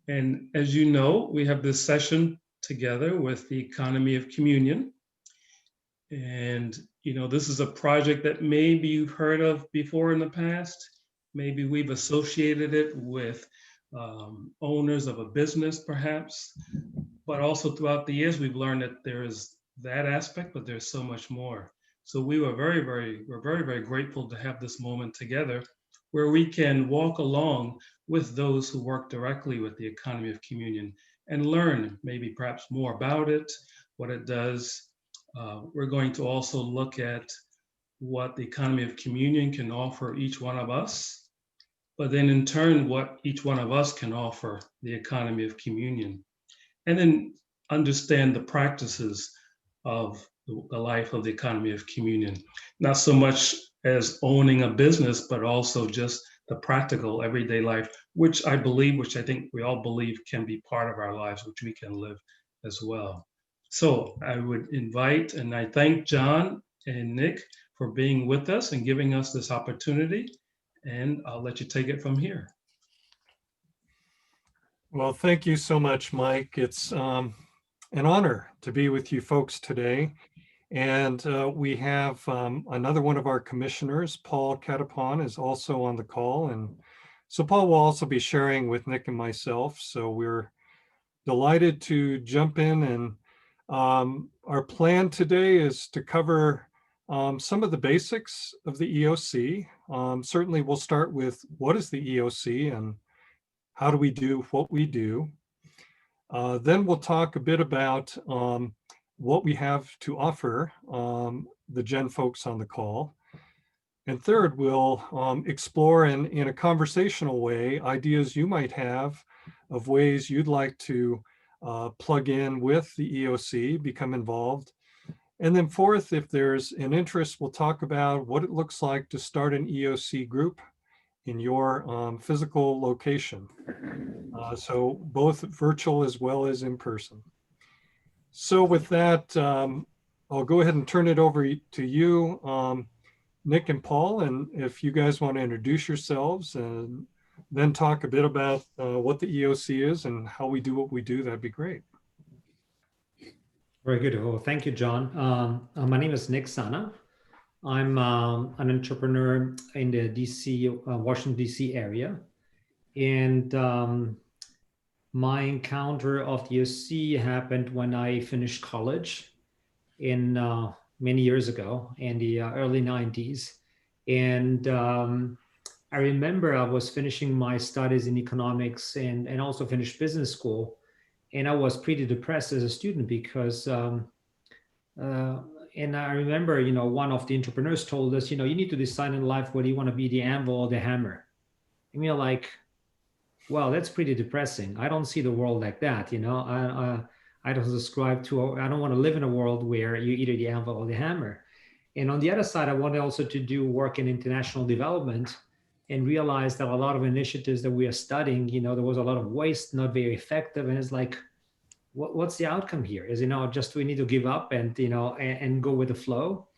And as you know, we have this session together with the Economy of Communion. And, this is a project that maybe you've heard of before in the past. Maybe we've associated it with owners of a business, perhaps. But also throughout the years, we've learned that there is that aspect, but there's so much more. So we're very, very grateful to have this moment together where we can walk along with those who work directly with the economy of communion and learn maybe perhaps more about it, what it does. We're going to also look at what the economy of communion can offer each one of us, but then in turn, what each one of us can offer the economy of communion, and then understand the practices of the life of the economy of communion, not so much as owning a business, but also just the practical everyday life, which I think we all believe can be part of our lives, which we can live as well. So I would invite and I thank Jon and Nick for being with us and giving us this opportunity. And I'll let you take it from here. Well, thank you so much, Mike. It's an honor to be with you folks today. And we have another one of our commissioners, Paul Catipon, is also on the call. And so Paul will also be sharing with Nick and myself. So we're delighted to jump in. And our plan today is to cover some of the basics of the EoC. Certainly we'll start with what is the EoC and how do we do what we do. Then we'll talk a bit about what we have to offer the Gen folks on the call. And third, we'll explore in a conversational way ideas you might have of ways you'd like to plug in with the EoC, become involved. And then fourth, if there's an interest, we'll talk about what it looks like to start an EoC group in your physical location. So both virtual as well as in person. So with that, I'll go ahead and turn it over to you, Nick and Paul, and if you guys want to introduce yourselves and then talk a bit about what the EoC is and how we do what we do, that'd be great. Very good. Well, thank you, Jon. My name is Nick Sanna. I'm an entrepreneur in the Washington, D.C. area. And my encounter of the EoC happened when I finished college in many years ago in the early 90s. And I remember I was finishing my studies in economics and also finished business school. And I was pretty depressed as a student because and I remember, one of the entrepreneurs told us, you need to decide in life whether you want to be the anvil or the hammer. And we're like, well, that's pretty depressing. I don't see the world like that. I don't subscribe to, I don't want to live in a world where you're either the anvil or the hammer. And on the other side, I wanted also to do work in international development and realize that a lot of initiatives that we are studying, there was a lot of waste, not very effective. And it's like, what's the outcome here? Is, just we need to give up and, and go with the flow.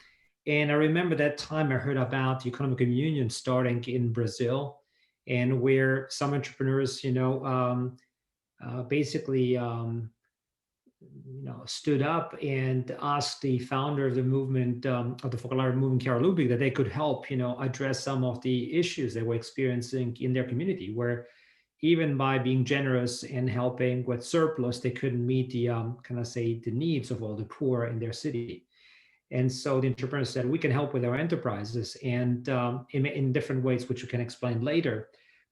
And I remember that time I heard about the Economic Union starting in Brazil, and where some entrepreneurs, basically, stood up and asked the founder of the movement, of the Focolare movement, Carol Lubick, that they could help, address some of the issues they were experiencing in their community, where even by being generous and helping with surplus, they couldn't meet the, the needs of all the poor in their city. And so the entrepreneurs said, we can help with our enterprises and in different ways, which we can explain later.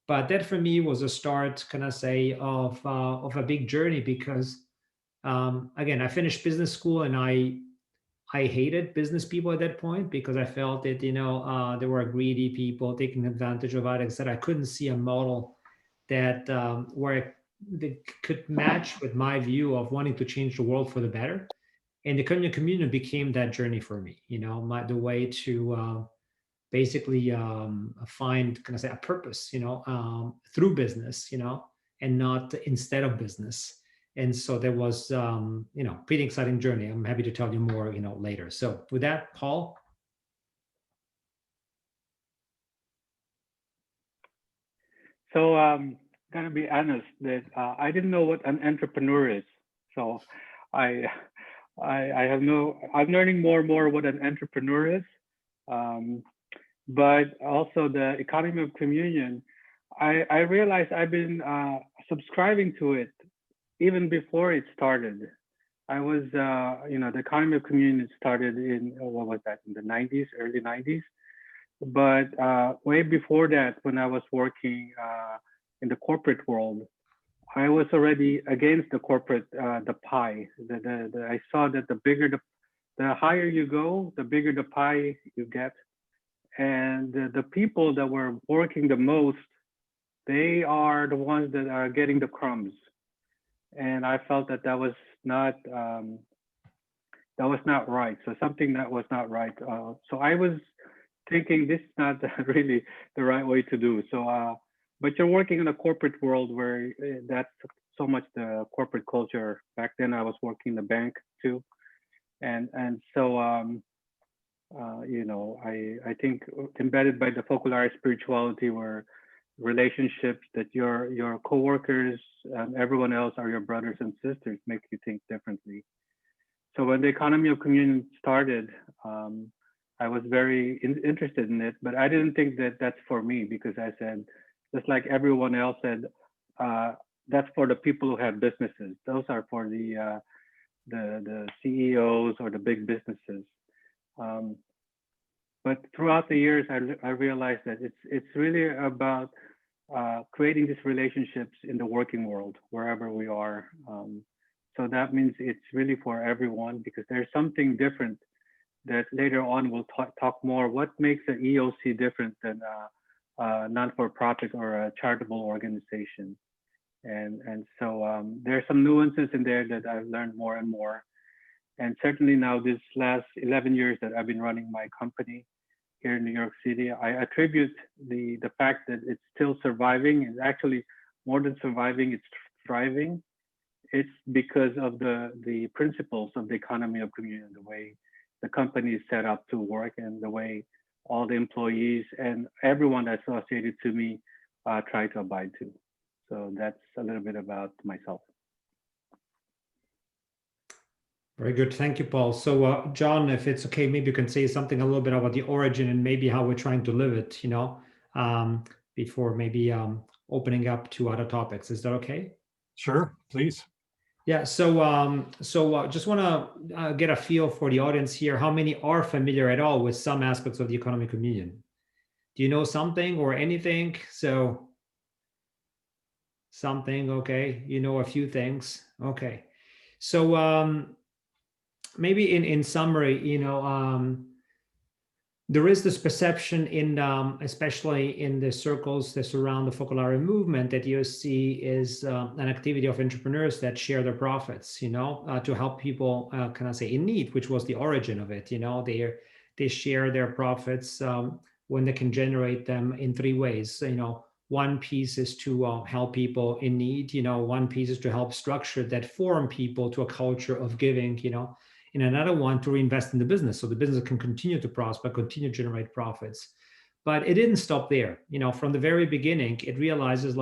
But that for me was a start, of a big journey, because again, I finished business school and I hated business people at that point, because I felt that, there were greedy people taking advantage of others, that I couldn't see a model that where they could match with my view of wanting to change the world for the better. And the community became that journey for me, the way to basically find a purpose, through business, and not instead of business. And so there was, pretty exciting journey. I'm happy to tell you more, later. So with that, Paul. So gotta be honest that I didn't know what an entrepreneur is. So I I have no. I'm learning more and more what an entrepreneur is. Um, but also the economy of communion. I realized I've been subscribing to it even before it started. I was, the economy of communion started in, what was that, in the 90s, early 90s. But way before that, when I was working in the corporate world, I was already against the corporate, the pie. I saw that the higher you go, the bigger the pie you get. And the people that were working the most, they are the ones that are getting the crumbs. And I felt that that was not right. So something that was not right. So I was thinking this is not really the right way to do. So, but you're working in a corporate world where that's so much the corporate culture. Back then I was working in the bank too. And so, I think embedded by the focolare spirituality were relationships that your coworkers and everyone else are your brothers and sisters, make you think differently. So when the economy of communion started, I was very interested in it, but I didn't think that that's for me, because I said, just like everyone else said, that's for the people who have businesses. Those are for the CEOs or the big businesses. But throughout the years, I realized that it's really about creating these relationships in the working world, wherever we are. So that means it's really for everyone, because there's something different that later on we'll talk more. What makes an EoC different than a non-for-profit or a charitable organization? And so there's some nuances in there that I've learned more and more. And certainly now, this last 11 years that I've been running my company here in New York City, I attribute the fact that it's still surviving, and actually more than surviving, it's thriving. It's because of the principles of the economy of communion, the way the company is set up to work, and the way all the employees and everyone associated to me try to abide to. So that's a little bit about myself. Very good. Thank you, Paul. So, John, if it's okay, maybe you can say something a little bit about the origin and maybe how we're trying to live it, before maybe opening up to other topics. Is that okay? Sure, please. Yeah. So, just want to get a feel for the audience here. How many are familiar at all with some aspects of the economic communion? Do you know something or anything? So, something. Okay. You know a few things. Okay. So, maybe in summary, there is this perception in, especially in the circles that surround the focolare movement, that EoC is an activity of entrepreneurs that share their profits, to help people, in need, which was the origin of it. They share their profits when they can generate them in three ways. One piece is to help people in need. One piece is to help structure that form people to a culture of giving. And another one to reinvest in the business, so the business can continue to prosper, continue to generate profits. But it didn't stop there. From the very beginning, it realizes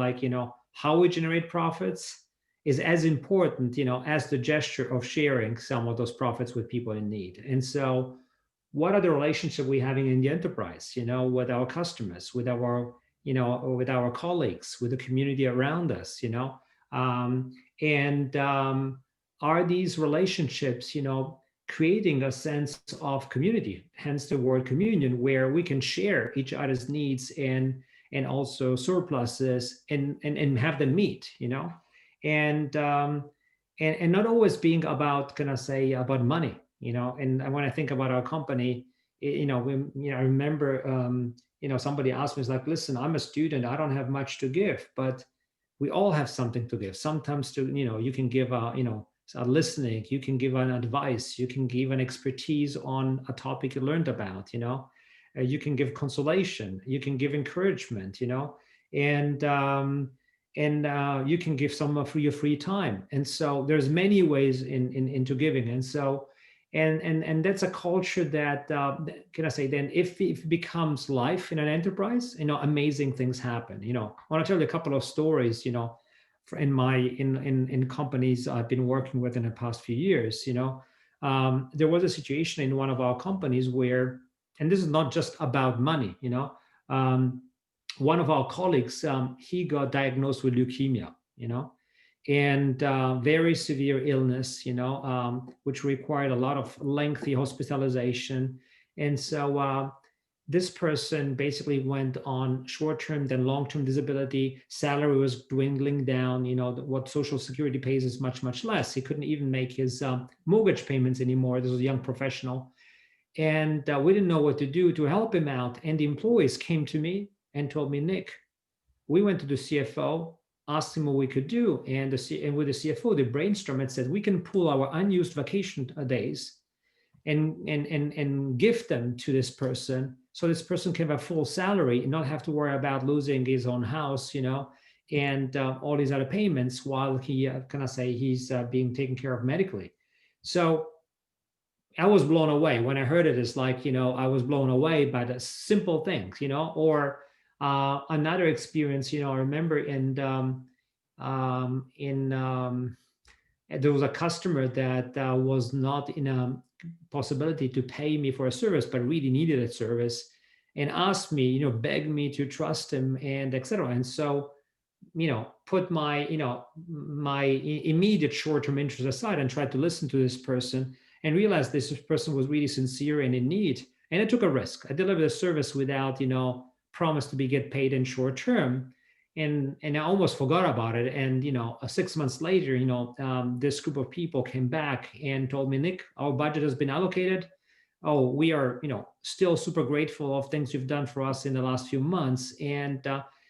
how we generate profits is as important, as the gesture of sharing some of those profits with people in need. And so what are the relationships we're having in the enterprise, with our customers, with our, with our colleagues, with the community around us, are these relationships, creating a sense of community, hence the word communion, where we can share each other's needs and also surpluses and have them meet, and not always being about, about money, and when I think about our company, I remember, somebody asked me, it's like, listen, I'm a student, I don't have much to give, but we all have something to give. Sometimes you can give listening, you can give an advice, you can give an expertise on a topic you learned about, you can give consolation, you can give encouragement, and you can give some of your free time. And so there's many ways into giving. And so And that's a culture that can I say, then if it becomes life in an enterprise, amazing things happen. I want to tell you a couple of stories, in companies I've been working with in the past few years. There was a situation in one of our companies where, and this is not just about money, one of our colleagues, he got diagnosed with leukemia, and very severe illness, which required a lot of lengthy hospitalization. And so this person basically went on short-term, then long-term disability. Salary was dwindling down. What Social Security pays is much, much less. He couldn't even make his mortgage payments anymore. This was a young professional. And we didn't know what to do to help him out. And the employees came to me and told me, Nick, we went to the CFO, asked him what we could do. And with the CFO, they brainstormed and said, we can pull our unused vacation days and gift them to this person, so this person can have a full salary and not have to worry about losing his own house, and all these other payments while he, he's being taken care of medically. So I was blown away when I heard it. It's like, I was blown away by the simple things, or another experience, I remember there was a customer that was not in a possibility to pay me for a service, but really needed a service, and asked me, begged me to trust him, and etc. And so, put my, my immediate short-term interest aside and tried to listen to this person, and realized this person was really sincere and in need. And I took a risk. I delivered a service without, promise to get paid in short term. And I almost forgot about it. And 6 months later, this group of people came back and told me, Nick, our budget has been allocated. Oh, we are still super grateful of things you've done for us in the last few months. And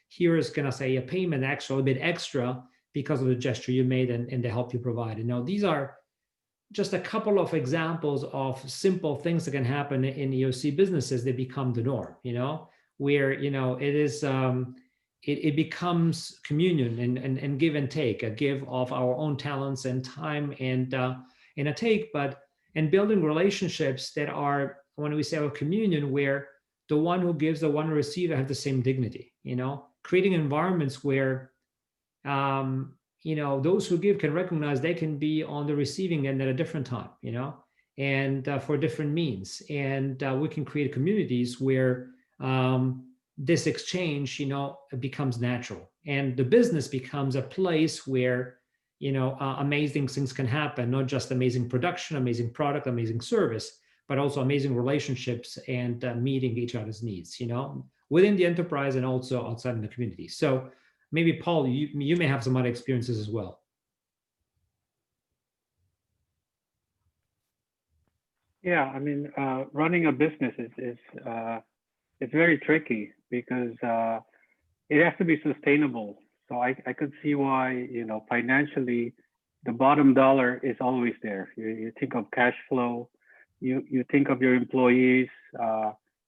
here is a payment, actually a bit extra because of the gesture you made and the help you provided. Now, these are just a couple of examples of simple things that can happen in EoC businesses. They become the norm, where it is. It becomes communion and give and take, a give of our own talents and time and a take, and building relationships that are, when we say our communion, where the one who gives, the one who receives have the same dignity, creating environments where, those who give can recognize they can be on the receiving end at a different time, and for different means. And we can create communities where, this exchange, becomes natural, and the business becomes a place where, amazing things can happen, not just amazing production, amazing product, amazing service, but also amazing relationships and meeting each other's needs, within the enterprise and also outside in the community. So maybe Paul, you may have some other experiences as well. Yeah, I mean, running a business is it's very tricky because it has to be sustainable. So I could see why, financially, the bottom dollar is always there. You think of cash flow, you think of your employees.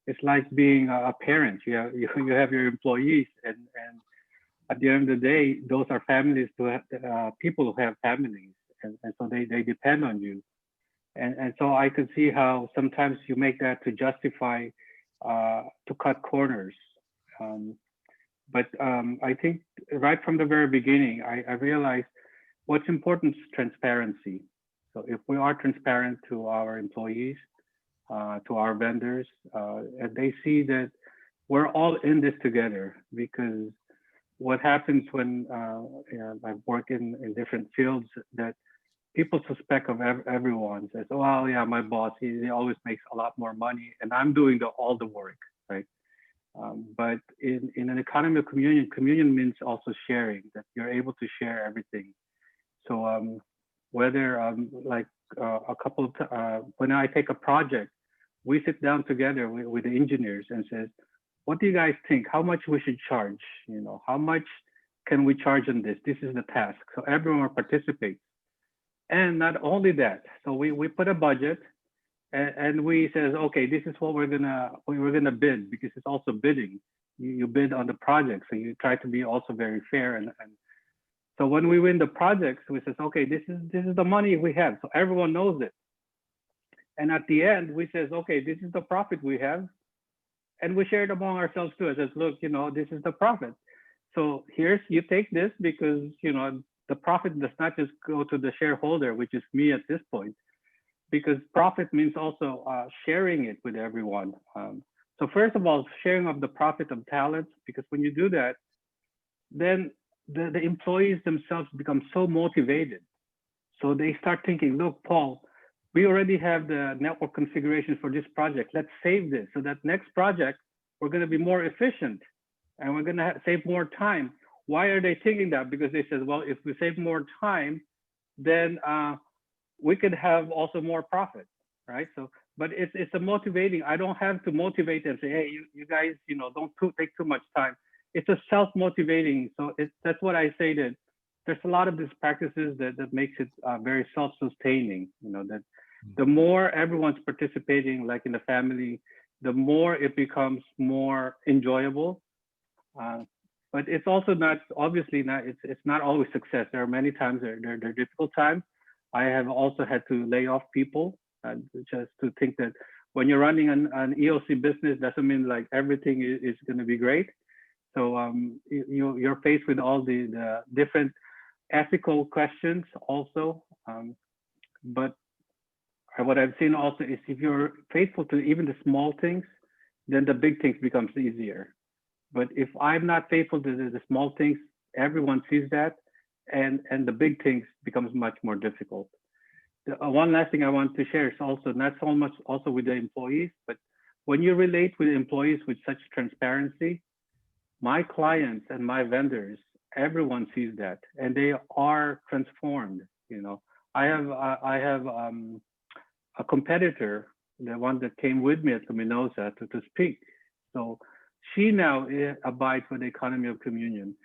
It's like being a parent. You have your employees, and at the end of the day, those are families to have, people who have families, and so they depend on you. And so I could see how sometimes you make that to justify, to cut corners. But I think right from the very beginning, I realized what's important is transparency. So if we are transparent to our employees, to our vendors, and they see that we're all in this together, because what happens when I've worked in different fields, that people suspect of everyone, says, oh, well, yeah, my boss, he always makes a lot more money and I'm doing all the work, right? But in an economy of communion means also sharing, that you're able to share everything. So whether like a couple of when I take a project, we sit down together with the engineers and says, what do you guys think? How much we should charge? How much can we charge on this? This is the task. So everyone participates. And not only that, so we put a budget, and we says, okay, this is what we're gonna bid, because it's also bidding. You bid on the project, so you try to be also very fair. And so when we win the projects, we says, okay, this is the money we have, so everyone knows it. And at the end, we says, okay, this is the profit we have. And we share it among ourselves too. I says, look, this is the profit. So you take this because, the profit does not just go to the shareholder, which is me at this point, because profit means also sharing it with everyone. So first of all, sharing of the profit of talents, because when you do that, then the employees themselves become so motivated. So they start thinking, look, Paul, we already have the network configuration for this project. Let's save this so that next project, we're going to be more efficient and we're going to save more time. Why are they thinking that? Because they said, well, if we save more time, then we could have also more profit, right? So, but it's a motivating. I don't have to motivate them, say, hey, you guys, don't take too much time. It's a self-motivating. So that's what I say, that there's a lot of these practices that makes it very self-sustaining, that the more everyone's participating, like in the family, the more it becomes more enjoyable. But it's also not, obviously not, it's not always success. There are many times there are difficult times. I have also had to lay off people just to think that when you're running an EoC business, doesn't mean like everything is going to be great. So you're faced with all the different ethical questions also. But what I've seen also is if you're faithful to even the small things, then the big things becomes easier. But if I'm not faithful to the small things, everyone sees that, and the big things becomes much more difficult. One last thing I want to share is also not so much also with the employees, but when you relate with employees with such transparency, my clients and my vendors, everyone sees that, and they are transformed. I have a competitor, the one that came with me at Luminosa to speak. So she now abides with the economy of communion.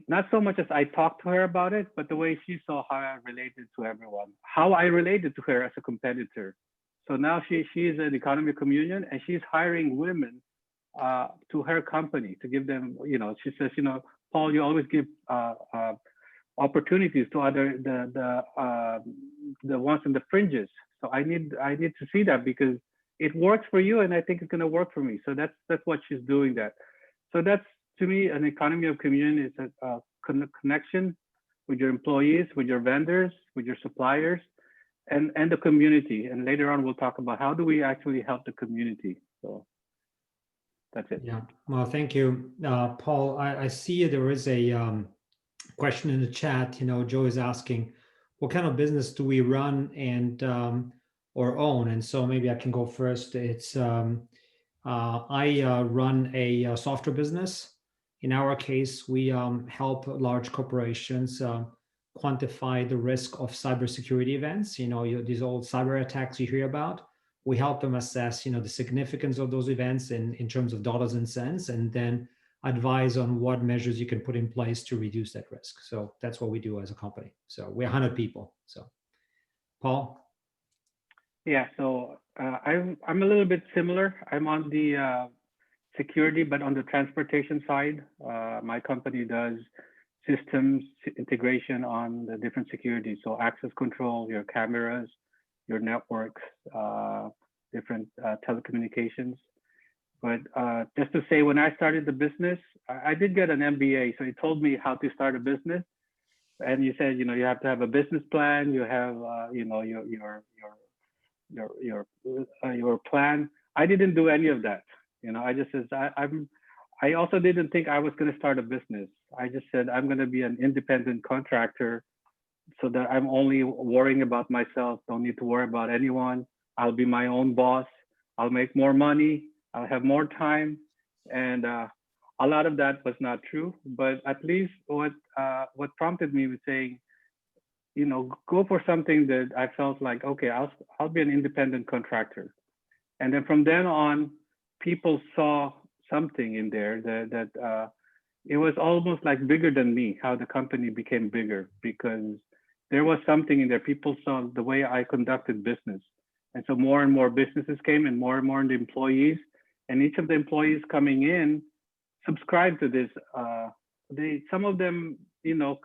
Not so much as I talked to her about it, but the way she saw how I related to everyone, how I related to her as a competitor. So now she is an economy of communion, and she's hiring women to her company to give them, she says, Paul, you always give opportunities to the ones in the fringes. So I need to see that because it works for you, and I think it's going to work for me. So that's what she's doing that. So that's, to me, an economy of communion is a connection with your employees, with your vendors, with your suppliers, and the community. And later on, we'll talk about how do we actually help the community. So that's it. Yeah, well, thank you, Paul. I see there is a question in the chat. Joe is asking, what kind of business do we run and or own? And so maybe I can go first. It's I run a software business. In our case, we help large corporations quantify the risk of cybersecurity events. These old cyber attacks you hear about. We help them assess, the significance of those events in terms of dollars and cents, and then advise on what measures you can put in place to reduce that risk. So that's what we do as a company. So we're 100 people. So, Paul. Yeah. So I'm a little bit similar. I'm on the security, but on the transportation side. My company does systems integration on the different security. So access control, your cameras, your networks, different telecommunications. But just to say, when I started the business, I did get an MBA. So it told me how to start a business. And you said, you have to have a business plan. You have, your plan. I didn't do any of that. I just said, I also didn't think I was going to start a business. I just said, I'm going to be an independent contractor so that I'm only worrying about myself. Don't need to worry about anyone. I'll be my own boss. I'll make more money. I'll have more time. And a lot of that was not true, but at least what prompted me was saying, go for something that I felt like, okay, I'll be an independent contractor. And then from then on, people saw something in there that it was almost like bigger than me, how the company became bigger, because there was something in there. People saw the way I conducted business. And so more and more businesses came, and more the employees, and each of the employees coming in subscribed to this. Some of them,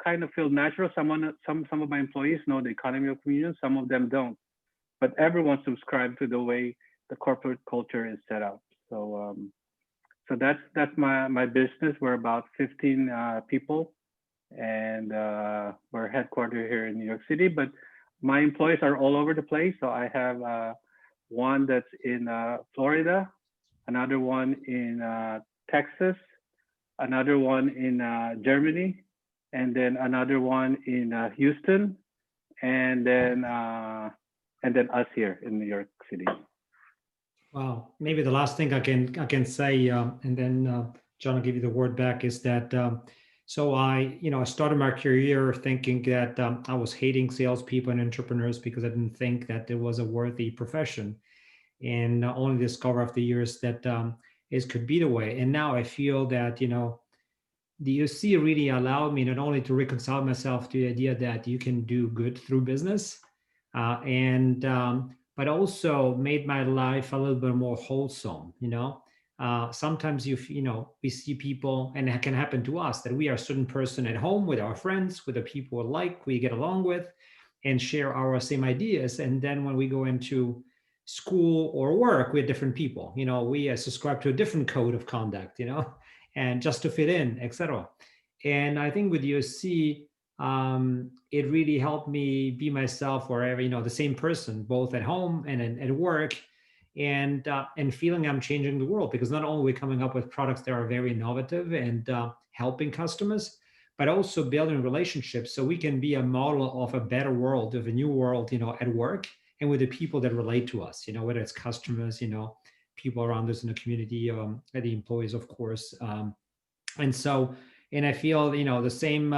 kind of feel natural. Some of my employees know the economy of communion, some of them don't. but everyone subscribed to the way the corporate culture is set up. So so that's my business. We're about 15 people, and we're headquartered here in New York City. But my employees are all over the place. So I have one that's in Florida, another one in Texas, another one in Germany, and then another one in Houston, and then us here in New York City. Wow. Maybe the last thing I can say, and then John, I'll give you the word back, is that so I started my career thinking that I was hating salespeople and entrepreneurs because I didn't think that it was a worthy profession, and only discover after years that it could be the way. And now I feel that the EoC really allowed me not only to reconcile myself to the idea that you can do good through business, but also made my life a little bit more wholesome. Sometimes we see people, and it can happen to us, that we are a certain person at home with our friends, with the people we get along with, and share our same ideas. And then when we go into school or work, we're different people. We subscribe to a different code of conduct. And just to fit in, etc. And I think with EoC, it really helped me be myself wherever, the same person, both at home and at work, and feeling I'm changing the world, because not only are we coming up with products that are very innovative and helping customers, but also building relationships so we can be a model of a better world, of a new world, at work and with the people that relate to us, whether it's customers, people around us in the community, the employees, of course. And I feel, the same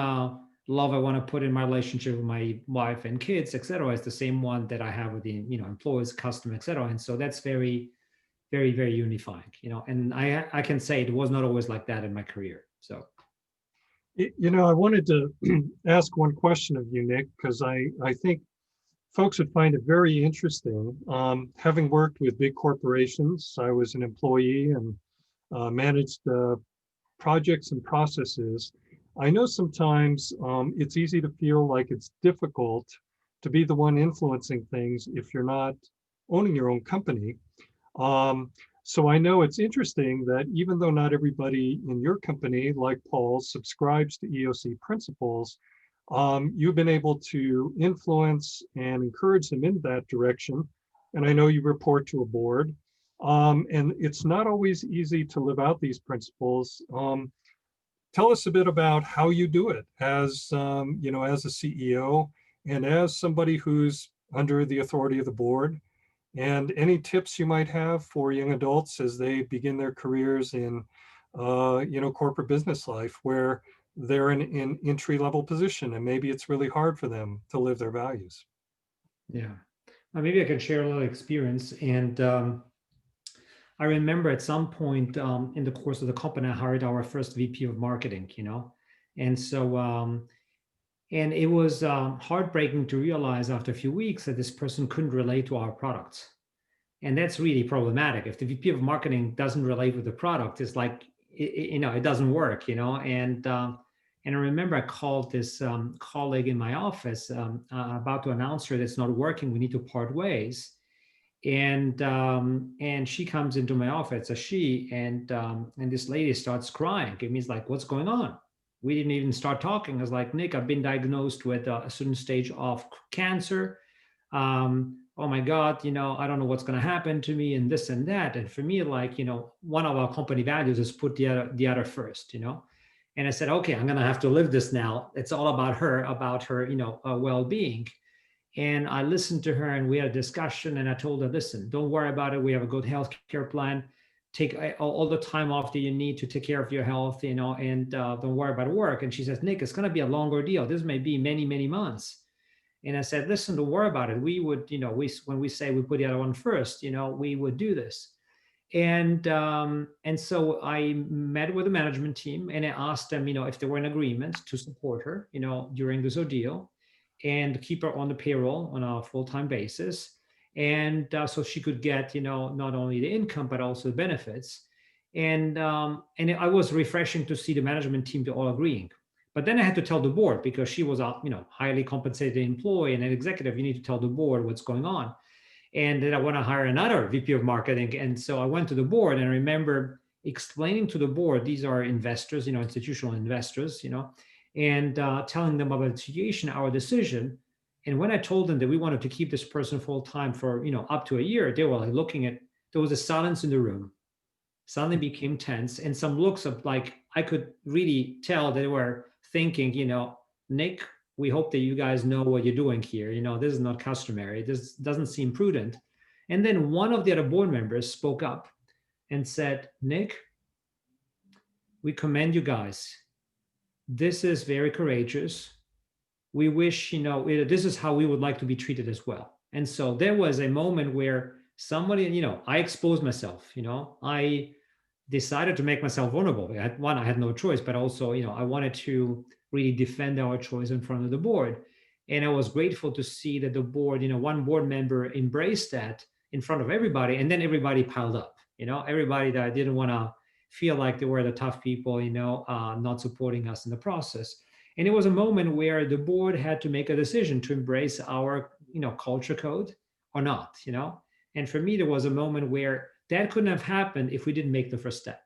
love I want to put in my relationship with my wife and kids, et cetera, is the same one that I have with the, employees, customers, et cetera. And so that's very, very, very unifying, and I can say it was not always like that in my career. So. I wanted to ask one question of you, Nick, because I think folks would find it very interesting. Having worked with big corporations, I was an employee and managed projects and processes. I know sometimes it's easy to feel like it's difficult to be the one influencing things if you're not owning your own company. So I know it's interesting that even though not everybody in your company, like Paul, subscribes to EoC principles, you've been able to influence and encourage them in that direction. And I know you report to a board, and it's not always easy to live out these principles. Tell us a bit about how you do it as, as a CEO and as somebody who's under the authority of the board, and any tips you might have for young adults as they begin their careers in, corporate business life, where they're in an entry-level position and maybe it's really hard for them to live their values. Yeah, maybe I can share a little experience. And I remember at some point in the course of the company, I hired our first VP of marketing, and so and it was heartbreaking to realize after a few weeks that this person couldn't relate to our products. And that's really problematic. If the VP of marketing doesn't relate with the product, it's like, it doesn't work, and I remember I called this colleague in my office about to announce her that's not working. We need to part ways. And she comes into my office, and this lady starts crying. It means like, what's going on? We didn't even start talking. I was like, Nick, I've been diagnosed with a certain stage of cancer. Oh my God, I don't know what's going to happen to me, and this and that. And for me, like, one of our company values is put the other first, And I said, okay, I'm going to have to live this now. It's all about her, well-being. And I listened to her, and we had a discussion, and I told her, listen, don't worry about it. We have a good healthcare plan. Take all the time off that you need to take care of your health, and don't worry about work. And she says, Nick, it's going to be a longer deal. This may be many, many months. And I said, listen, don't worry about it. We would, when we say we put the other one first, we would do this. And so I met with the management team, and I asked them, if they were in agreement to support her, during this ordeal, and keep her on the payroll on a full-time basis. And so she could get, not only the income, but also the benefits. And I was refreshing to see the management team to all agreeing. But then I had to tell the board, because she was a highly compensated employee and an executive. You need to tell the board what's going on. and then I want to hire another VP of marketing. And so I went to the board, and I remember explaining to the board, these are investors, institutional investors, and telling them about the situation, our decision. And when I told them that we wanted to keep this person full time for, up to a year, they were like looking at, there was a silence in the room. Suddenly became tense, and some looks of like, I could really tell they were thinking, Nick, we hope that you guys know what you're doing here. This is not customary. This doesn't seem prudent. And then one of the other board members spoke up and said, Nick, we commend you guys. This is very courageous. We wish, this is how we would like to be treated as well. And so there was a moment where somebody, I exposed myself, I decided to make myself vulnerable. I had no choice, but also, I wanted to really defend our choice in front of the board. And I was grateful to see that the board, one board member embraced that in front of everybody, and then everybody piled up, everybody that didn't want to feel like they were the tough people, not supporting us in the process. And it was a moment where the board had to make a decision to embrace our, culture code or not, And for me, there was a moment where that couldn't have happened if we didn't make the first step,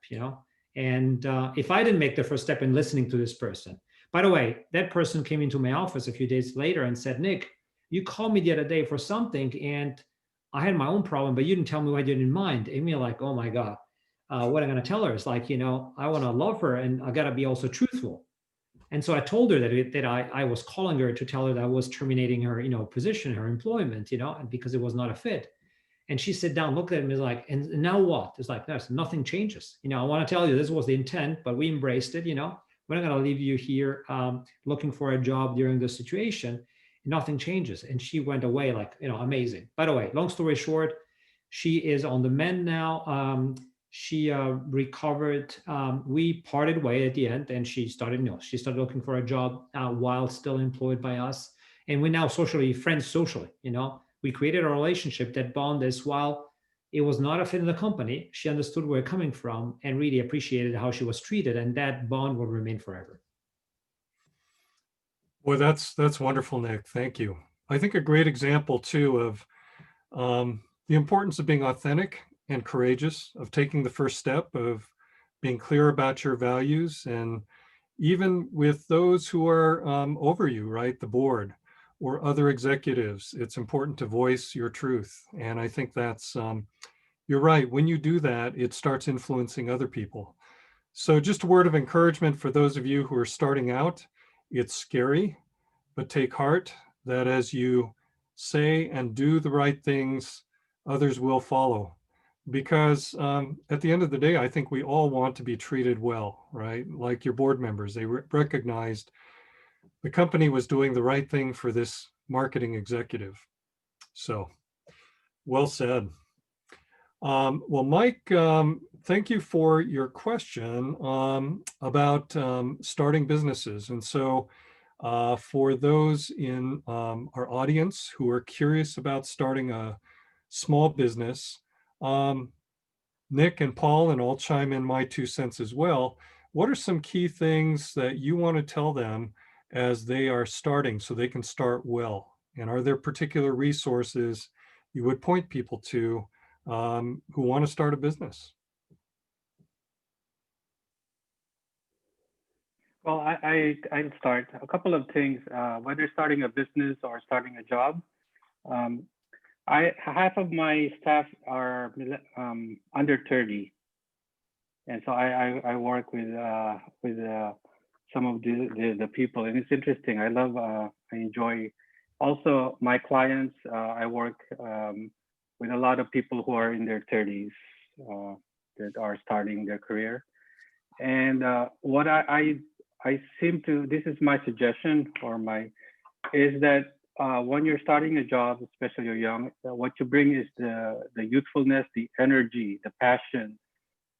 And if I didn't make the first step in listening to this person. By the way, that person came into my office a few days later and said, Nick, you called me the other day for something, and I had my own problem, but you didn't tell me what you didn't mind. And me like, oh my God, what I'm going to tell her is like, I want to love her, and I got to be also truthful. And so I told her that I was calling her to tell her that I was terminating her, position, her employment, because it was not a fit. And she sat down, looked at me, like, and now what? It's like, no, nothing changes. I want to tell you, this was the intent, but we embraced it. We're not going to leave you here looking for a job during this situation. Nothing changes. And she went away like, amazing. By the way, long story short, she is on the mend now. She recovered. We parted way at the end, and she started looking for a job while still employed by us. And we're now friends socially, We created a relationship that bond us while it was not a fit in the company. She understood where we're coming from and really appreciated how she was treated, and that bond will remain forever. Well, that's wonderful, Nick. Thank you. I think a great example too of the importance of being authentic and courageous, of taking the first step, of being clear about your values, and even with those who are over you, right? The board or other executives, it's important to voice your truth. And I think that's, you're right. When you do that, it starts influencing other people. So just a word of encouragement for those of you who are starting out. It's scary, but take heart that as you say and do the right things, others will follow. Because at the end of the day, I think we all want to be treated well, right? Like your board members, they recognized the company was doing the right thing for this marketing executive. So, well said. Well, Mike, thank you for your question about starting businesses. And so for those in our audience who are curious about starting a small business, Nick and Paul, and I'll chime in my 2 cents as well. What are some key things that you want to tell them as they are starting so they can start well? And are there particular resources you would point people to who want to start a business? Well, I'll start. A couple of things, whether starting a business or starting a job. Half of my staff are under 30. And so I work with some of the people, and it's interesting. I enjoy also my clients. I work with a lot of people who are in their 30s that are starting their career. And what I seem to, this is my suggestion is that when you're starting a job, especially you're young, what you bring is the youthfulness, the energy, the passion,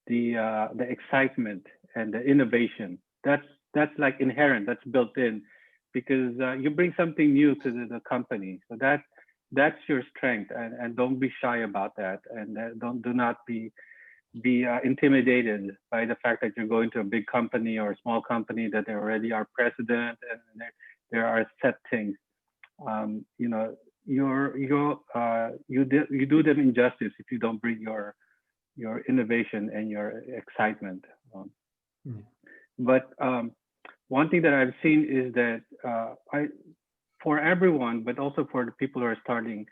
the excitement, and the innovation. That's like inherent, that's built in, because you bring something new to the company. So that's your strength, and don't be shy about that, and do not be intimidated by the fact that you're going to a big company or a small company that they already are president and there are set things. you do them injustice if you don't bring your innovation and your excitement. But one thing that I've seen is that for everyone, but also for the people who are starting,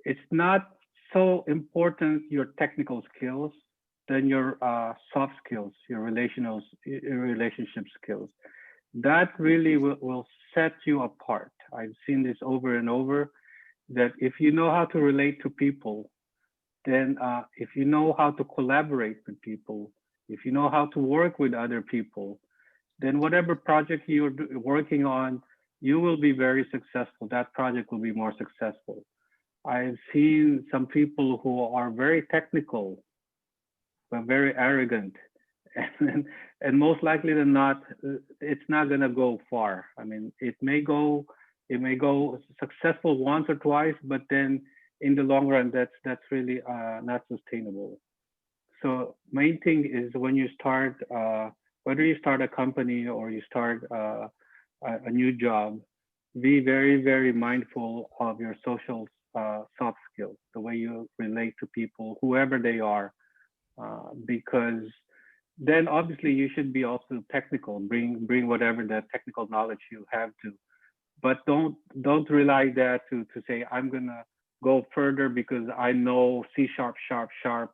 it's not so important your technical skills than your soft skills, your relationship skills. That really will set you apart. I've seen this over and over, that if you know how to relate to people, then if you know how to collaborate with people, if you know how to work with other people, then whatever project you're working on, you will be very successful. That project will be more successful. I've seen some people who are very technical, but very arrogant. And most likely than not, it's not going to go far. I mean, it may go successful once or twice, but then in the long run, that's really not sustainable. So main thing is when you start, whether you start a company or you start a new job, be very, very mindful of your social soft skills, the way you relate to people, whoever they are, because then obviously you should be also technical, bring whatever that technical knowledge you have to, but don't rely that to say, I'm gonna go further because I know C#,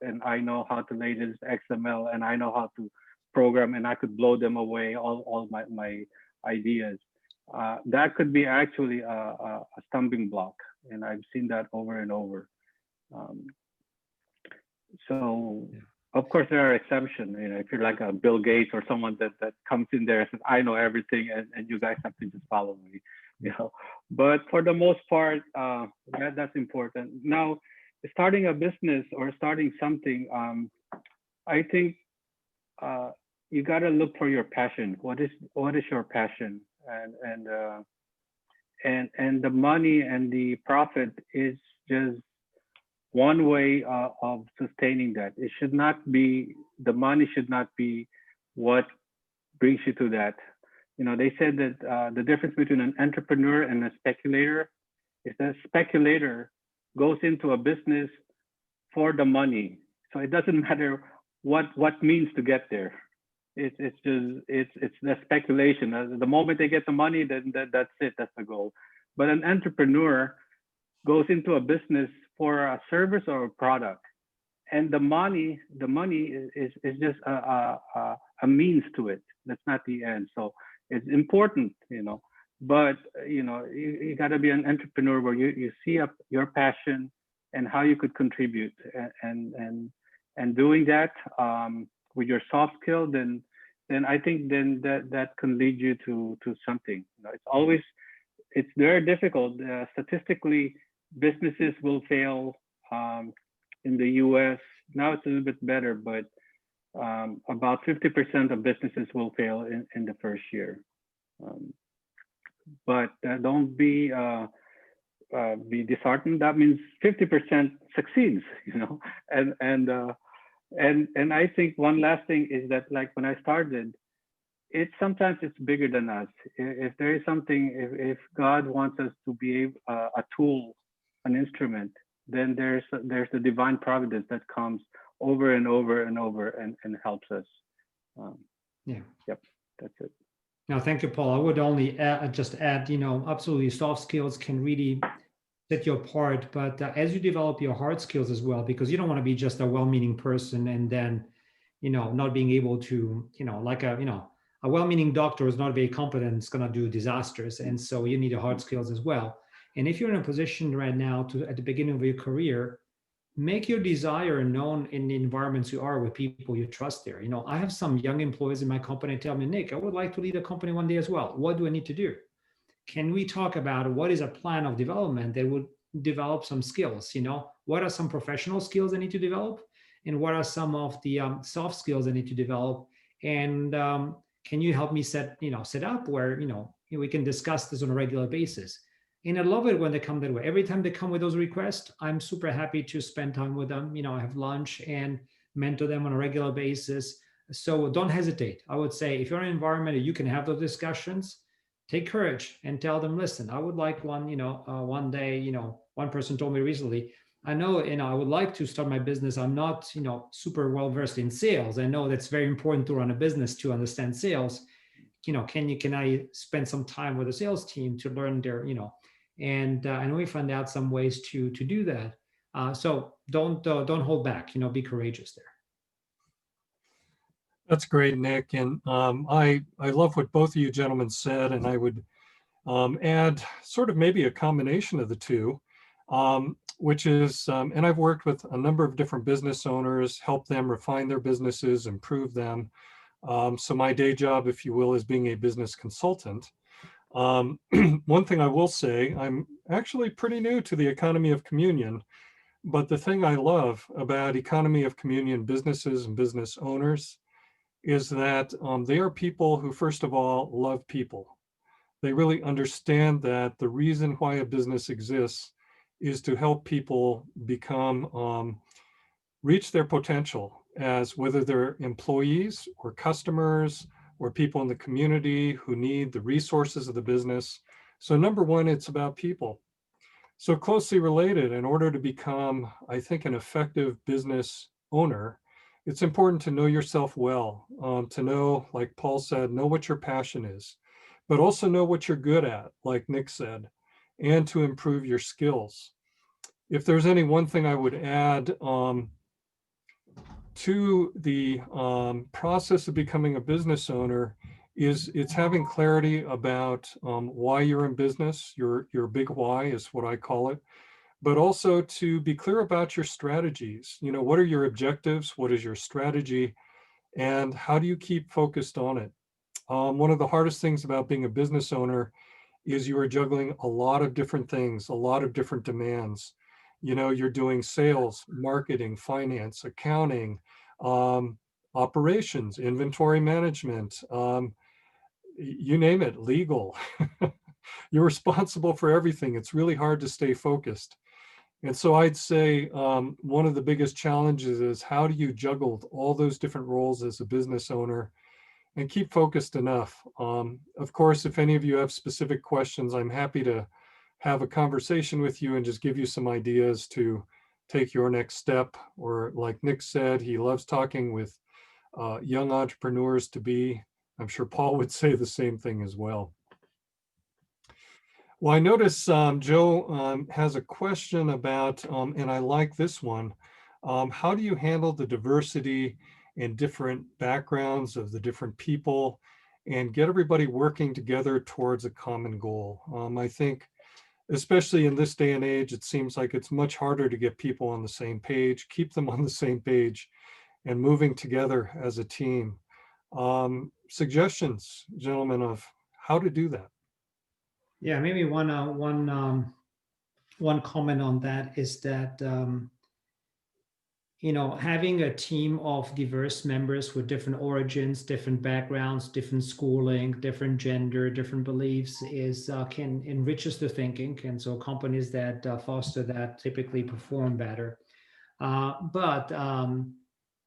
and I know how to latest XML, and I know how to program, and I could blow them away, all my ideas. That could be actually a stumbling block, and I've seen that over and over. So of course there are exceptions. You know, if you're like a Bill Gates or someone that comes in there and says, I know everything, and you guys have to just follow me, you know. But for the most part, that's important. Now, starting a business or starting something, I think you got to look for your passion. What is your passion? And the money and the profit is just one way of sustaining that. It should not be, the money should not be what brings you to that. You know, they said that the difference between an entrepreneur and a speculator is that a speculator goes into a business for the money. So it doesn't matter what means to get there. It's the speculation. The moment they get the money, then that's it. That's the goal. But an entrepreneur goes into a business for a service or a product, and the money is just a means to it. That's not the end. So it's important, you know. But you know, you got to be an entrepreneur where you see your passion and how you could contribute, and doing that with your soft skill, then I think then that can lead you to something. You know, it's very difficult. Statistically, businesses will fail in the U.S. Now it's a little bit better, but about 50% of businesses will fail in the first year. But don't be disheartened. That means 50% succeeds, you know. And I think one last thing is that, like when I started, sometimes it's bigger than us. If there is something, if God wants us to be a tool, an instrument, then there's the divine providence that comes over and over and over and helps us. Yep, that's it. Now, thank you, Paul. I would only just add, you know, absolutely, soft skills can really set you apart, but as you develop your hard skills as well, because you don't want to be just a well-meaning person and then, you know, not being able to, you know, like a well-meaning doctor is not very competent, it's going to do disasters. And so you need the hard skills as well. And if you're in a position right now at the beginning of your career, make your desire known in the environments you are with people you trust there. You know, I have some young employees in my company tell me, Nick, I would like to lead a company one day as well. What do I need to do? Can we talk about what is a plan of development that would develop some skills? You know, what are some professional skills I need to develop? And what are some of the soft skills I need to develop? And can you help me set up where, you know, we can discuss this on a regular basis? And I love it when they come that way. Every time they come with those requests, I'm super happy to spend time with them. You know, I have lunch and mentor them on a regular basis. So don't hesitate. I would say if you're in an environment that you can have those discussions, take courage and tell them, listen, I would like one day, one person told me recently, I know, I would like to start my business. I'm not, super well versed in sales. I know that's very important to run a business, to understand sales. Can I spend some time with the sales team to learn their, and we find out some ways to do that. So don't hold back, be courageous there. That's great, Nick. And I love what both of you gentlemen said, and I would add sort of maybe a combination of the two, which is, and I've worked with a number of different business owners, help them refine their businesses, improve them. So my day job, if you will, is being a business consultant. One thing I will say, I'm actually pretty new to the economy of communion, but the thing I love about economy of communion businesses and business owners is that they are people who, first of all, love people. They really understand that the reason why a business exists is to help people become, reach their potential, as whether they're employees or customers or people in the community who need the resources of the business. So number one, it's about people. So closely related, in order to become, I think, an effective business owner, it's important to know yourself well, to know, like Paul said, know what your passion is, but also know what you're good at, like Nick said, and to improve your skills. If there's any one thing I would add to the process of becoming a business owner, is it's having clarity about why you're in business. Your big why is what I call it, but also to be clear about your strategies. What are your objectives? What is your strategy? And how do you keep focused on it? One of the hardest things about being a business owner is you are juggling a lot of different things, a lot of different demands. You're doing sales, marketing, finance, accounting, operations, inventory management, you name it, legal. You're responsible for everything. It's really hard to stay focused. And so I'd say one of the biggest challenges is, how do you juggle all those different roles as a business owner and keep focused enough? Of course, if any of you have specific questions, I'm happy to have a conversation with you and just give you some ideas to take your next step. Or like Nick said, he loves talking with young entrepreneurs to be. I'm sure Paul would say the same thing as well. Well, I notice Joe has a question about, and I like this one, how do you handle the diversity and different backgrounds of the different people and get everybody working together towards a common goal? I think, especially in this day and age, it seems like it's much harder to get people on the same page, keep them on the same page, and moving together as a team. Suggestions, gentlemen, of how to do that? Yeah, maybe one comment on that is that having a team of diverse members with different origins, different backgrounds, different schooling, different gender, different beliefs can enriches the thinking, and so companies that foster that typically perform better. But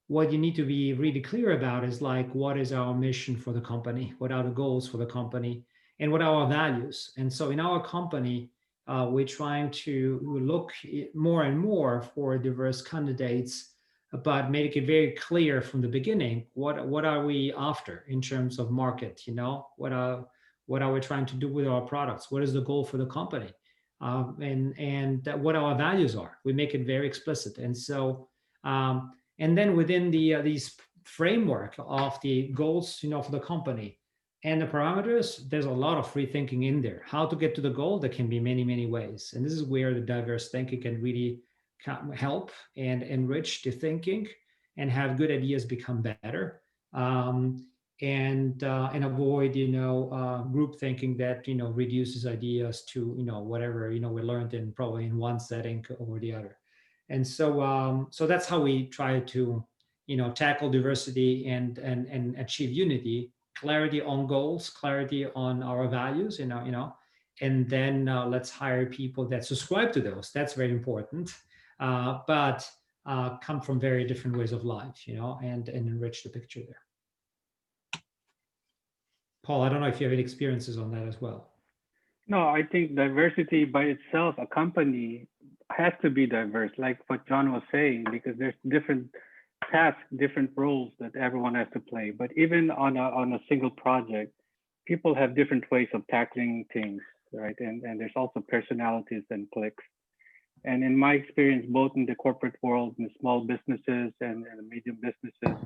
what you need to be really clear about is, like, what is our mission for the company? What are the goals for the company? And what are our values? And so in our company, we're trying to look more and more for diverse candidates, but make it very clear from the beginning, what are we after in terms of market? What are we trying to do with our products? What is the goal for the company? And what our values are. We make it very explicit. And so and then within these framework of the goals, for the company and the parameters, there's a lot of free thinking in there. How to get to the goal, there can be many, many ways. And this is where the diverse thinking can really help and enrich the thinking and have good ideas become better. And avoid, group thinking that, reduces ideas to, whatever, we learned in probably in one setting over the other. And so that's how we try to, tackle diversity and achieve unity. Clarity on goals, clarity on our values, and then let's hire people that subscribe to those. That's very important. But come from very different ways of life, and enrich the picture there. Paul, I don't know if you have any experiences on that as well. No, I think diversity by itself, a company has to be diverse, like what John was saying, because there's different tasks, different roles that everyone has to play. But even on a single project, people have different ways of tackling things, right? And there's also personalities and cliques. And in my experience, both in the corporate world, in the small businesses and the medium businesses,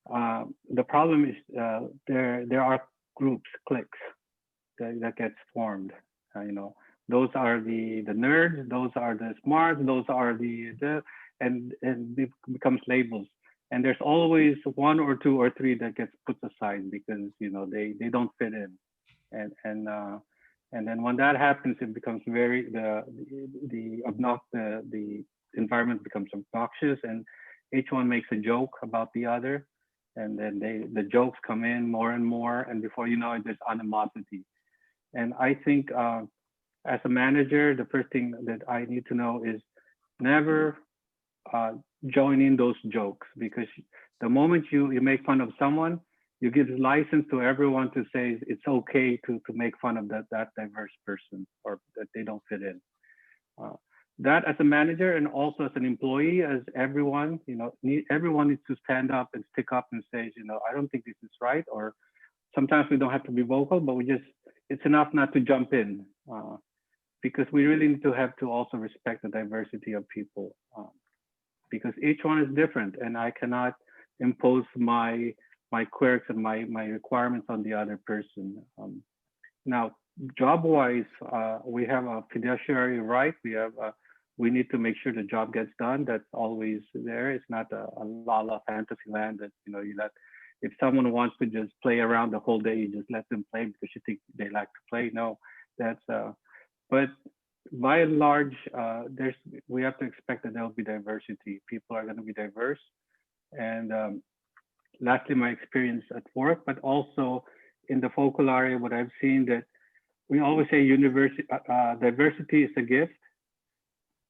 the problem is there are groups, cliques that gets formed. You know, those are the nerds, those are the smarts, those are the and it becomes labels. And there's always one or two or three that gets put aside because you know they don't fit in. And then when that happens, it becomes very the environment becomes obnoxious, and each one makes a joke about the other, and then the jokes come in more and more, and before you know it, there's animosity. And I think as a manager, the first thing that I need to know is never join in those jokes, because the moment you make fun of someone, you give license to everyone to say it's okay to make fun of that diverse person or that they don't fit in. That as a manager and also as an employee, as everyone, you know, everyone needs to stand up and stick up and say, you know, I don't think this is right. Or sometimes we don't have to be vocal, but it's enough not to jump in, because we really need to have to also respect the diversity of people, because each one is different, and I cannot impose my quirks and my requirements on the other person. Now, job-wise, we have a fiduciary right. We need to make sure the job gets done. That's always there. It's not a la la fantasy land that you know if someone wants to just play around the whole day, you just let them play because you think they like to play. No, that's but by and large, we have to expect that there will be diversity. People are going to be diverse, and lastly, my experience at work, but also in the focal area, what I've seen that we always say diversity is a gift,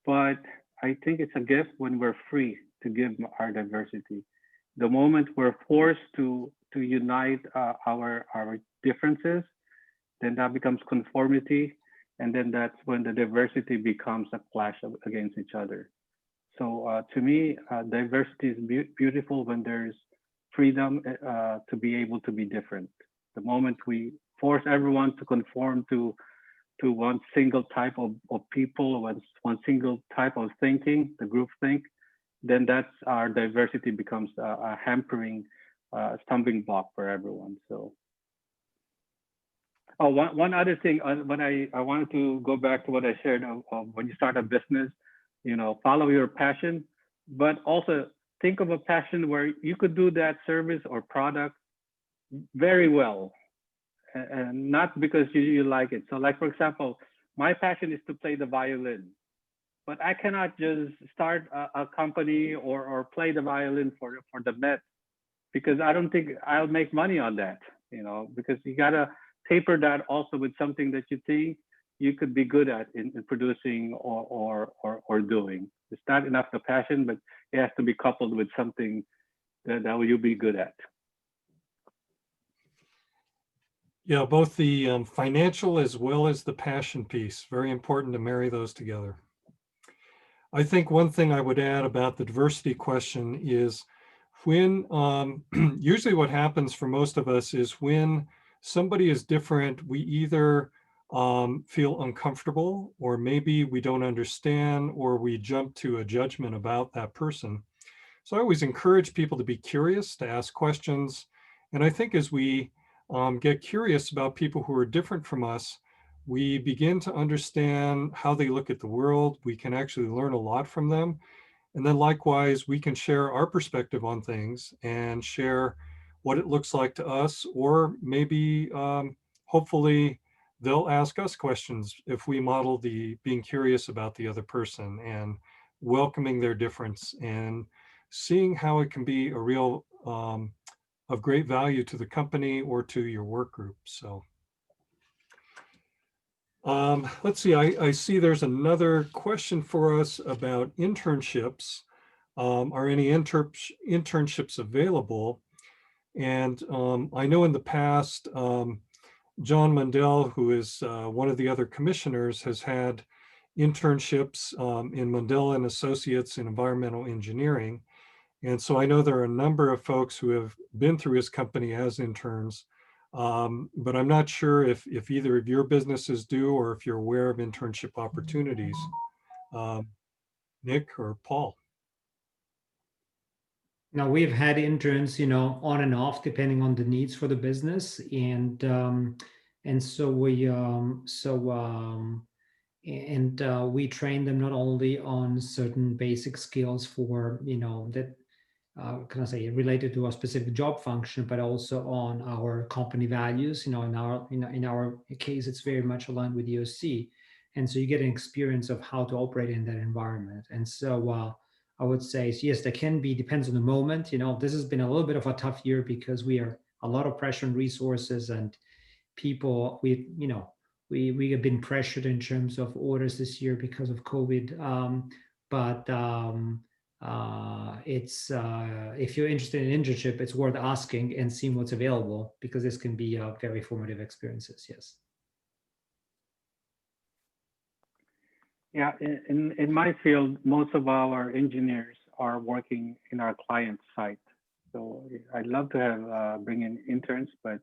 but I think it's a gift when we're free to give our diversity. The moment we're forced to unite our differences, then that becomes conformity, and then that's when the diversity becomes a clash against each other. So to me, diversity is beautiful when there's freedom to be able to be different. The moment we force everyone to conform to one single type of people, one single type of thinking, the group think, then that's our diversity becomes a hampering, stumbling block for everyone. So, one other thing, when I wanted to go back to what I shared when you start a business, you know, follow your passion, but also think of a passion where you could do that service or product very well, and not because you like it. So like, for example, my passion is to play the violin, but I cannot just start a company or play the violin for the Met, because I don't think I'll make money on that, you know, because you gotta taper that also with something that you think you could be good at in producing or doing. It's not enough the passion, but it has to be coupled with something that you'll be good at. Yeah, both the financial as well as the passion piece, very important to marry those together. I think one thing I would add about the diversity question is when, usually what happens for most of us is when somebody is different, we either feel uncomfortable, or maybe we don't understand, or we jump to a judgment about that person. So I always encourage people to be curious, to ask questions. And I think as we get curious about people who are different from us, we begin to understand how they look at the world. We can actually learn a lot from them. And then likewise, we can share our perspective on things and share what it looks like to us, or maybe hopefully they'll ask us questions if we model the being curious about the other person and welcoming their difference and seeing how it can be a real of great value to the company or to your work group. So let's see, I see there's another question for us about internships. Are any internships available? And I know in the past, John Mundell, who is one of the other commissioners, has had internships in Mundell and Associates in environmental engineering. And so I know there are a number of folks who have been through his company as interns, but I'm not sure if either of your businesses do or if you're aware of internship opportunities. Nick or Paul? Now we've had interns, on and off depending on the needs for the business, and so we train them not only on certain basic skills for that can I say related to a specific job function, but also on our company values. In our case, it's very much aligned with EoC, and so you get an experience of how to operate in that environment. And so I would say yes, there can be, depends on the moment. This has been a little bit of a tough year because we are a lot of pressure on resources and people. We have been pressured in terms of orders this year because of COVID, but it's if you're interested in internship, it's worth asking and seeing what's available because this can be very formative experiences. Yes. Yeah, in my field, most of our engineers are working in our client site. So I'd love to have bring in interns, but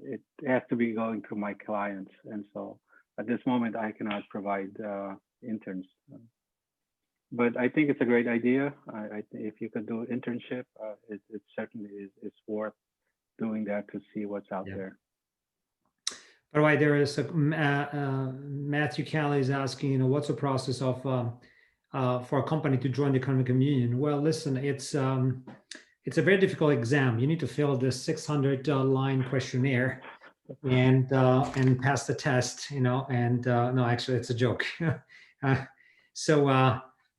it has to be going through my clients. And so at this moment, I cannot provide interns. But I think it's a great idea. If you could do internship, it certainly is worth doing that to see what's out there. By the way, there is Matthew Callie is asking, what's the process of for a company to join the Economic Communion? Well, listen, it's a very difficult exam. You need to fill this 600 line questionnaire and pass the test. And no, actually, it's a joke. So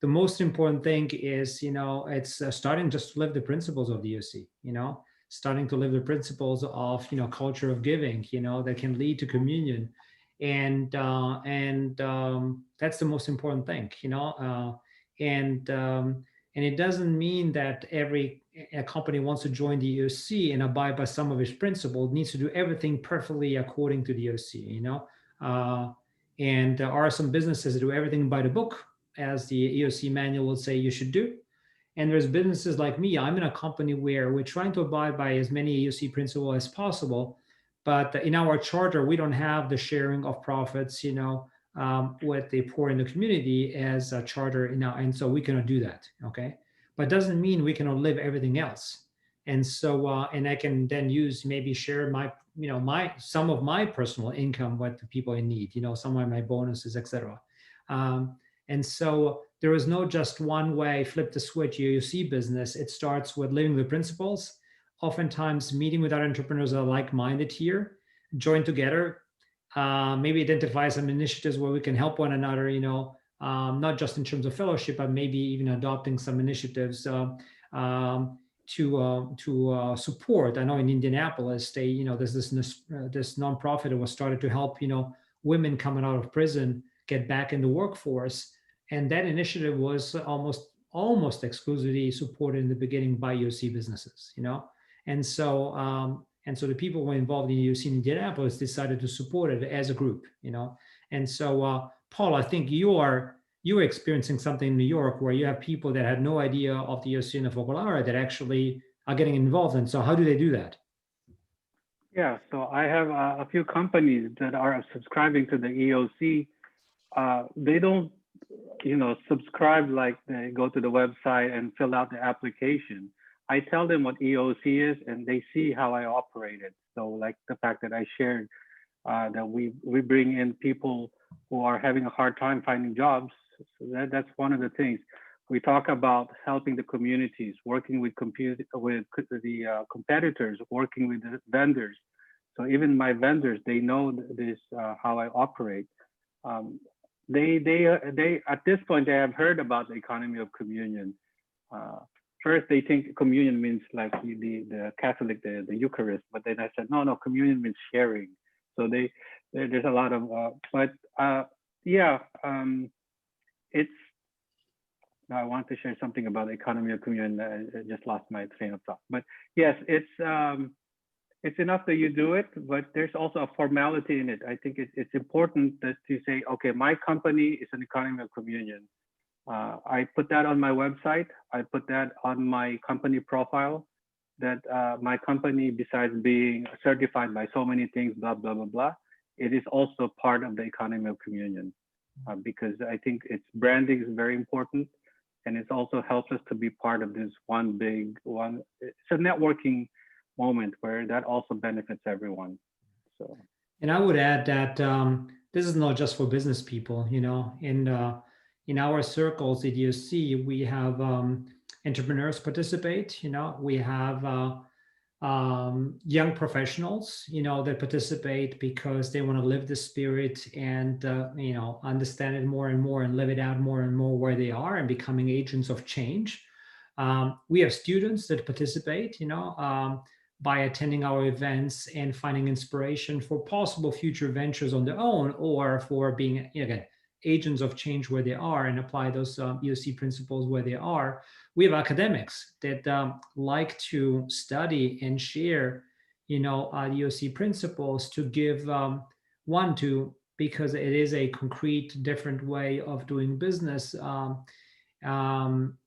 the most important thing is, it's starting just to live the principles of the EoC. Starting to live the principles of culture of giving, that can lead to communion, and that's the most important thing, and it doesn't mean that every company wants to join the EoC and abide by some of its principles, needs to do everything perfectly according to the EoC, and there are some businesses that do everything by the book, as the EoC manual will say you should do. And there's businesses like me. I'm in a company where we're trying to abide by as many EoC principles as possible, but in our charter, we don't have the sharing of profits, with the poor in the community as a charter, and so we cannot do that. Okay, but doesn't mean we cannot live everything else. And so, and I can then maybe share some of my personal income with the people in need, some of my bonuses, etc. And so there is no just one way, flip the switch, EoC business. It starts with living the principles, oftentimes meeting with other entrepreneurs that are like-minded here, join together, maybe identify some initiatives where we can help one another, not just in terms of fellowship, but maybe even adopting some initiatives to support. I know in Indianapolis, there's this nonprofit that was started to help, women coming out of prison get back in the workforce. And that initiative was almost exclusively supported in the beginning by EoC businesses, and so the people who were involved in EoC in Indianapolis decided to support it as a group, And so, Paul, I think you are experiencing something in New York where you have people that had no idea of the EoC and the Focolare that actually are getting involved. And so, how do they do that? Yeah, so I have a few companies that are subscribing to the EoC. They don't subscribe like they go to the website and fill out the application. I tell them what EoC is and they see how I operate it. So like the fact that I shared that we bring in people who are having a hard time finding jobs. So that's one of the things. We talk about helping the communities, working with the competitors, working with the vendors. So even my vendors, they know this, how I operate. They at this point, they have heard about the economy of communion. First, they think communion means like the Catholic, the Eucharist, but then I said, no, communion means sharing. So there's a lot of, now I want to share something about the economy of communion. I just lost my train of thought. But yes, it's enough that you do it, but there's also a formality in it. I think it's important that to say, okay, my company is an economy of communion. I put that on my website. I put that on my company profile, that my company, besides being certified by so many things, blah, blah, blah, blah, it is also part of the economy of communion. Because I think its branding is very important. And it also helps us to be part of this it's a networking moment where that also benefits everyone. So, and I would add that this is not just for business people. In our circles at EoC, we have entrepreneurs participate. We have young professionals, that participate because they want to live the spirit and understand it more and more and live it out more and more where they are and becoming agents of change. We have students that participate, by attending our events and finding inspiration for possible future ventures on their own, or for being, again, agents of change where they are and apply those EoC principles where they are. We have academics that like to study and share, EoC principles to give because it is a concrete, different way of doing business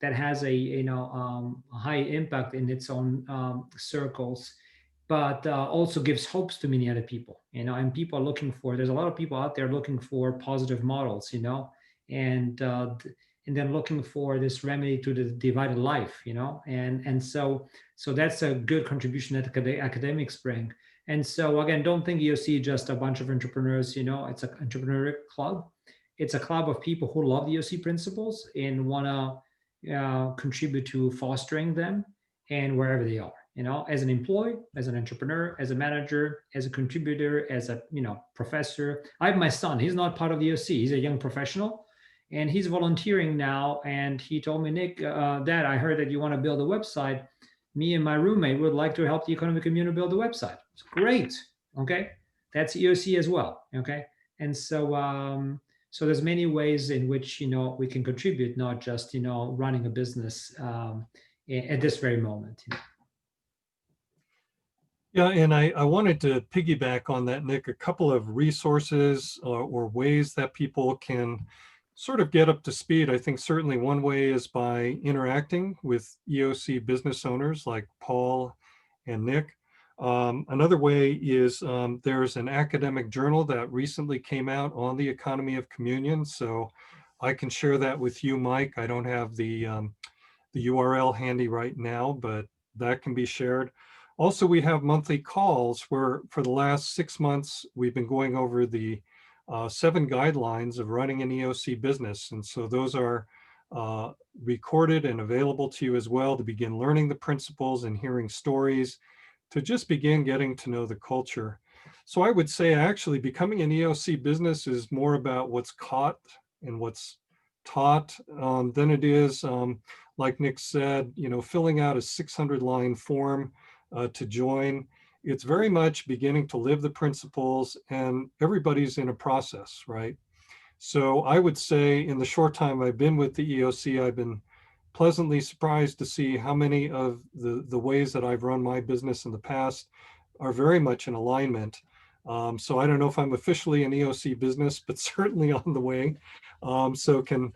that has a high impact in its own circles, but also gives hopes to many other people. And people are looking for. There's a lot of people out there looking for positive models, and then looking for this remedy to the divided life, and so that's a good contribution that the academics bring. And so again, don't think EoC just a bunch of entrepreneurs. It's an entrepreneurial club. It's a club of people who love the EoC principles and want to contribute to fostering them, and wherever they are, as an employee, as an entrepreneur, as a manager, as a contributor, as a professor. I have my son. He's not part of the EoC. He's a young professional, and he's volunteering now. And he told me, Nick, Dad, I heard that you want to build a website. Me and my roommate would like to help the economic community build a website. It's great. Okay, that's EoC as well. Okay, and so. So there's many ways in which we can contribute, not just running a business at this very moment. Yeah, and I wanted to piggyback on that, Nick, a couple of resources or ways that people can sort of get up to speed. I think certainly one way is by interacting with EoC business owners like Paul and Nick. Another way is there's an academic journal that recently came out on the economy of communion. So I can share that with you, Mike. I don't have the URL handy right now, but that can be shared. Also, we have monthly calls where for the last 6 months, we've been going over the 7 guidelines of running an EoC business. And so those are recorded and available to you as well to begin learning the principles and hearing stories, to just begin getting to know the culture. So I would say actually becoming an EoC business is more about what's caught and what's taught than it is, like Nick said, filling out a 600-line form to join. It's very much beginning to live the principles, and everybody's in a process, right? So I would say in the short time I've been with the EoC, I've been pleasantly surprised to see how many of the ways that I've run my business in the past are very much in alignment. So I don't know if I'm officially an EoC business, but certainly on the way. So can,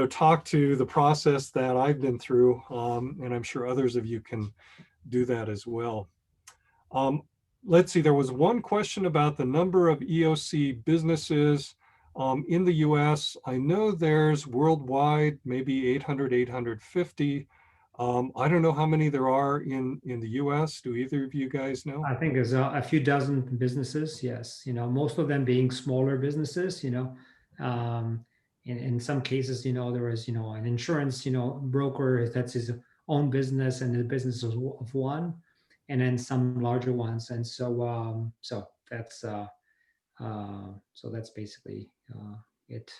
talk to the process that I've been through, and I'm sure others of you can do that as well. Let's see, there was one question about the number of EoC businesses in the US. I know there's worldwide, maybe 800, 850. I don't know how many there are in the US. Do either of you guys know? I think there's a few dozen businesses, yes. Most of them being smaller businesses, in some cases, there is, an insurance, broker that's his own business and the business of one, and then some larger ones. And so, so that's basically it.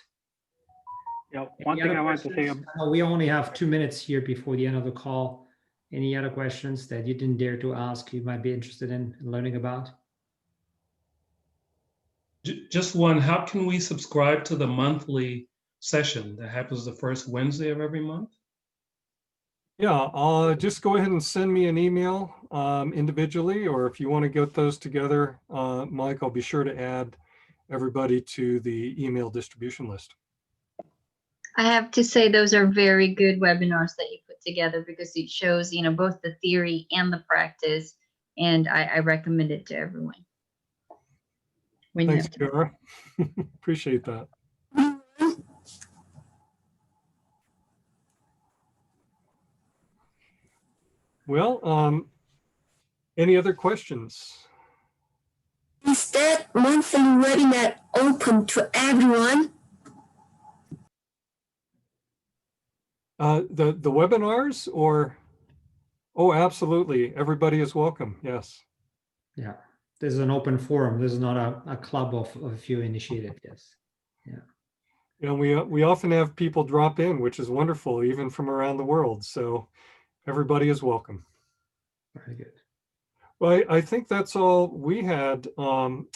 Yeah, one thing I want to say. We only have 2 minutes here before the end of the call. Any other questions that you didn't dare to ask, you might be interested in learning about? Just one, how can we subscribe to the monthly session that happens the first Wednesday of every month? Yeah, just go ahead and send me an email individually, or if you want to get those together, Mike, I'll be sure to add everybody to the email distribution list. I have to say those are very good webinars that you put together because it shows, both the theory and the practice, and I recommend it to everyone. When you Thanks, have time. Kara. Appreciate that. Well, any other questions? Is that monthly webinar open to everyone? The webinars or? Oh, absolutely. Everybody is welcome. Yes. Yeah, this is an open forum. This is not a club of a few initiated. Yes. You know, we often have people drop in, which is wonderful, even from around the world. So everybody is welcome. Very good. Well, I think that's all we had,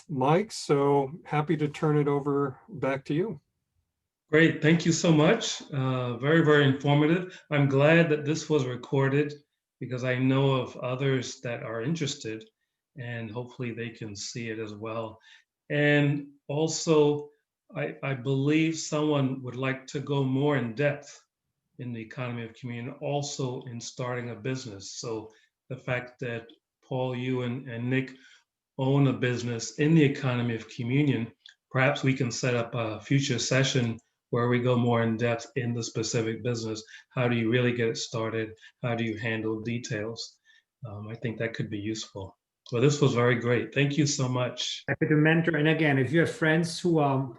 Mike. So happy to turn it over back to you. Great, thank you so much. Very, very informative. I'm glad that this was recorded because I know of others that are interested and hopefully they can see it as well. And also, I believe someone would like to go more in depth in the economy of communion, also in starting a business. So the fact that Paul, you and Nick own a business in the economy of communion, perhaps we can set up a future session where we go more in depth in the specific business. How do you really get it started? How do you handle details? I think that could be useful. Well, this was very great. Thank you so much. Happy to mentor. And again, if you have friends who are,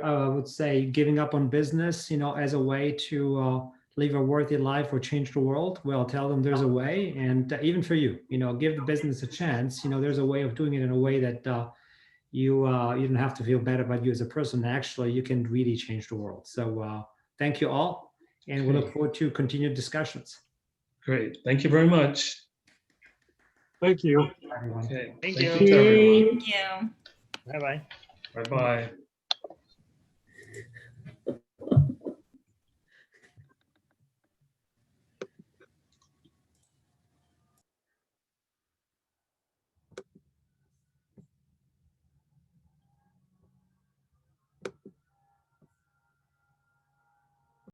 I would say, giving up on business, as a way to live a worthy life or change the world, well, tell them there's a way. And even for you, give the business a chance. There's a way of doing it in a way that you don't have to feel bad about you as a person. Actually, you can really change the world. So thank you all. And we look forward to continued discussions. Great. Thank you very much. Thank you. Everyone. Okay. Thank you you. to everyone. Thank you. Bye-bye. Bye-bye.